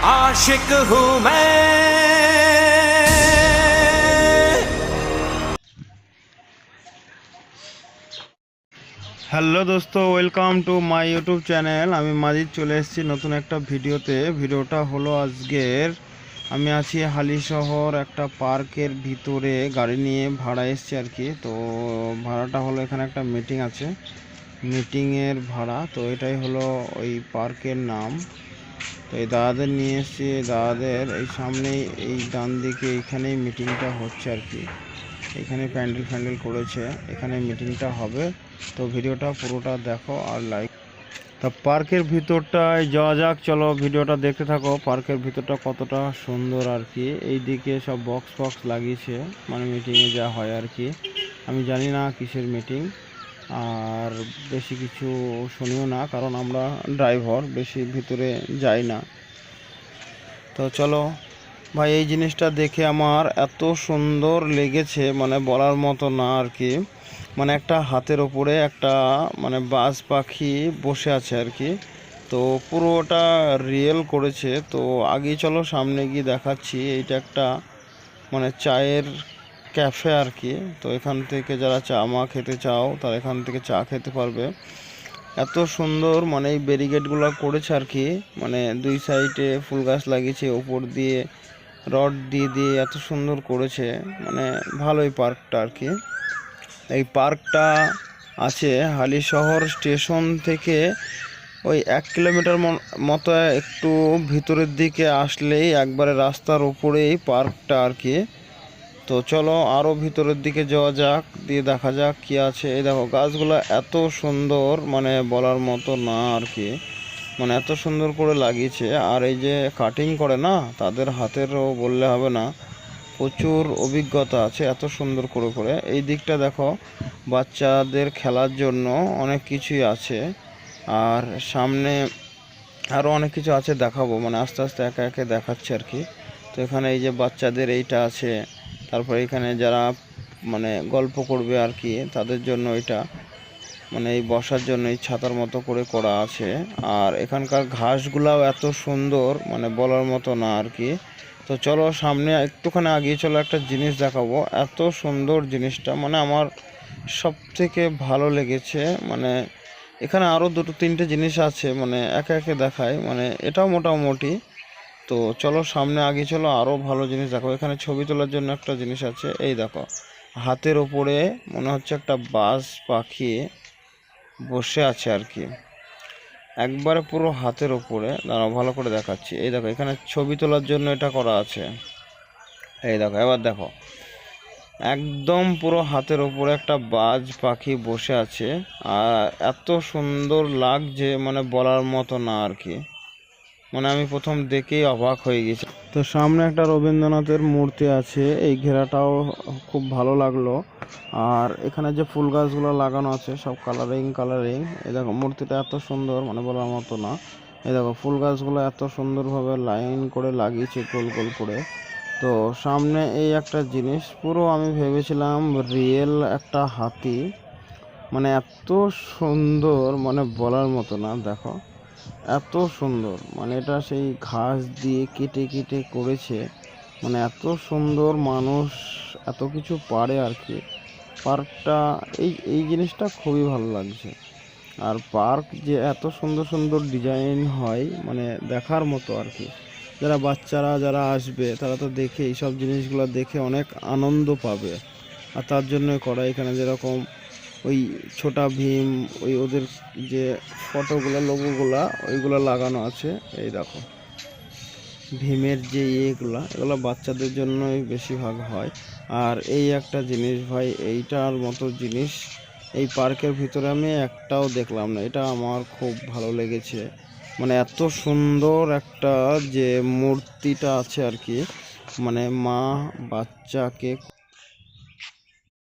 आशिक हूँ मैं। হ্যালো দোস্ত, welcome to my YouTube channel. আমি মাজিদ চলে এসেছি নতুন একটা ভিডিওতে। ভিডিওটা হলো আজকের, আমি আছি হালিশহর একটা পার্কের ভিতরে গাড়ি নিয়ে ভাড়া এসেছি আর কি। তো ভাড়াটা হলো, এখানে একটা মিটিং আছে, মিটিংয়ের ভাড়া। তো এটাই হলো ওই পার্কের নাম। তো এই দাদাদের নিয়ে এসেছি, দাদাদের এই সামনেই, এই ডান দিকে এইখানেই মিটিংটা হচ্ছে আর কি। এখানে প্যান্ডেল করেছে, এখানে মিটিংটা হবে। তো ভিডিওটা পুরোটা দেখো আর লাইক। তা পার্কের ভিতরটায় যাওয়া যাক, চলো ভিডিওটা দেখতে থাকো। পার্কের ভিতরটা কতটা সুন্দর আর কি। এইদিকে সব বক্স ফক্স লাগিয়েছে, মানে মিটিংয়ে যা হয় আর কি। আমি জানি না কিসের মিটিং, আর বেশি কিছু শুনিও না, কারণ আমরা ড্রাইভার, বেশি ভিতরে যাই না। তো চলো ভাই, এই জিনিসটা দেখে আমার এত সুন্দর লেগেছে, মানে বলার মতো না আর কি। মানে একটা হাতের ওপরে একটা মানে বাজ পাখি বসে আছে আর কি। তো পুরোটা রিয়েল করেছে। তো আগেই চলো সামনে গিয়ে দেখাচ্ছি। এইটা একটা মানে চায়ের ক্যাফে আর কি। তো এখান থেকে যারা চা মা খেতে চাও তারা এখান থেকে চা খেতে পারবে। এত সুন্দর মানে এই ব্যারিকেডগুলো করেছে আর কি। মানে দুই সাইডে ফুল গাছ লাগিয়েছে, ওপর দিয়ে রড দিয়ে দিয়ে এত সুন্দর করেছে, মানে ভালোই পার্কটা আর কি। এই পার্কটা আছে হালিশহর স্টেশন থেকে ওই 1 কিলোমিটার মতো একটু ভিতরের দিকে আসলেই একবারে রাস্তার উপরেই পার্কটা আর কি। তো চলো আরও ভিতরের দিকে যাওয়া যাক, দিয়ে দেখা যাক কি আছে। এই দেখো গাছগুলো এত সুন্দর, মানে বলার মতো না আর কি। মানে এত সুন্দর করে লাগিয়েছে। আর এই যে কাটিং করে না, তাদের হাতেরও বললে হবে না, প্রচুর অভিজ্ঞতা আছে এত সুন্দর করে করে। এই দিকটা দেখো, বাচ্চাদের খেলার জন্য অনেক কিছুই আছে। আর সামনে আরও অনেক কিছু আছে, দেখাবো, মানে আস্তে আস্তে একে একে দেখাচ্ছে আর কি। তো এখানে এই যে বাচ্চাদের এইটা আছে, তারপরে এখানে যারা মানে গল্প করবে আর কি, তাদের জন্য এটা মানে এই বসার জন্য এই ছাতার মতো করে করা আছে। আর এখানকার ঘাসগুলাও এত সুন্দর, মানে বলার মতো না আর কি। তো চলো সামনে একটুখানি আগিয়ে চলো, একটা জিনিস দেখাবো। এত সুন্দর জিনিসটা, মানে আমার সব থেকে ভালো লেগেছে। মানে এখানে আরও দুটো তিনটে জিনিস আছে, মানে একে একে দেখায়, মানে এটাও মোটামুটি। তো চলো সামনে আগিয়ে চলো, আরও ভালো জিনিস দেখো। এখানে ছবি তোলার জন্য একটা জিনিস আছে, এই দেখো হাতের ওপরে মনে হচ্ছে একটা বাজ পাখি বসে আছে আর কি, একবারে পুরো হাতের ওপরে। দাঁড়াও ভালো করে দেখাচ্ছি। এই দেখো এখানে ছবি তোলার জন্য এটা করা আছে। এই দেখো, এবার দেখো একদম পুরো হাতের ওপরে একটা বাজ পাখি বসে আছে। আর এত সুন্দর লাগছে, মানে বলার মতো না আর কি। মানে আমি প্রথম দেখেই অবাক হয়ে গেছি। তো সামনে একটা রবীন্দ্রনাথের মূর্তি আছে, এই ঘেরাটাও খুব ভালো লাগলো। আর এখানে যে ফুল গাছগুলো লাগানো আছে সব কালারিং কালারিং। এই দেখো মূর্তিটা এত সুন্দর, মানে বলার মতো না। এই দেখো ফুল গাছগুলো এত সুন্দরভাবে লাইন করে লাগিয়েছে গোল গোল করে। তো সামনে এই একটা জিনিস, পুরো আমি ভেবেছিলাম রিয়েল একটা হাতি, মানে এত সুন্দর, মানে বলার মতো না। দেখো এত সুন্দর, মানে এটা সেই ঘাস দিয়ে কেটে কেটে করেছে, মানে এত সুন্দর। মানুষ এত কিছু পারে আর কি। পার্কটা এই এই জিনিসটা খুবই ভালো লাগছে। আর পার্ক যে এত সুন্দর সুন্দর ডিজাইন হয়, মানে দেখার মতো আর কি। যারা বাচ্চারা যারা আসবে তারা তো দেখে এইসব জিনিসগুলো দেখে অনেক আনন্দ পাবে। আর তার জন্য করা। এখানে যেরকম ওই ছোটা ভীম, ওই ওদের যে ফটোগুলো লোগোগুলা ওইগুলো লাগানো আছে। এই দেখো ভীমের যে এগুলো বাচ্চাদের জন্যই বেশিরভাগ হয়। আর এই একটা জিনিস ভাই, এইটার মতো জিনিস এই পার্কের ভিতরে আমি একটাও দেখলাম না। এটা আমার খুব ভালো লেগেছে। মানে এত সুন্দর একটা যে মূর্তিটা আছে আর কি, মানে মা বাচ্চাকে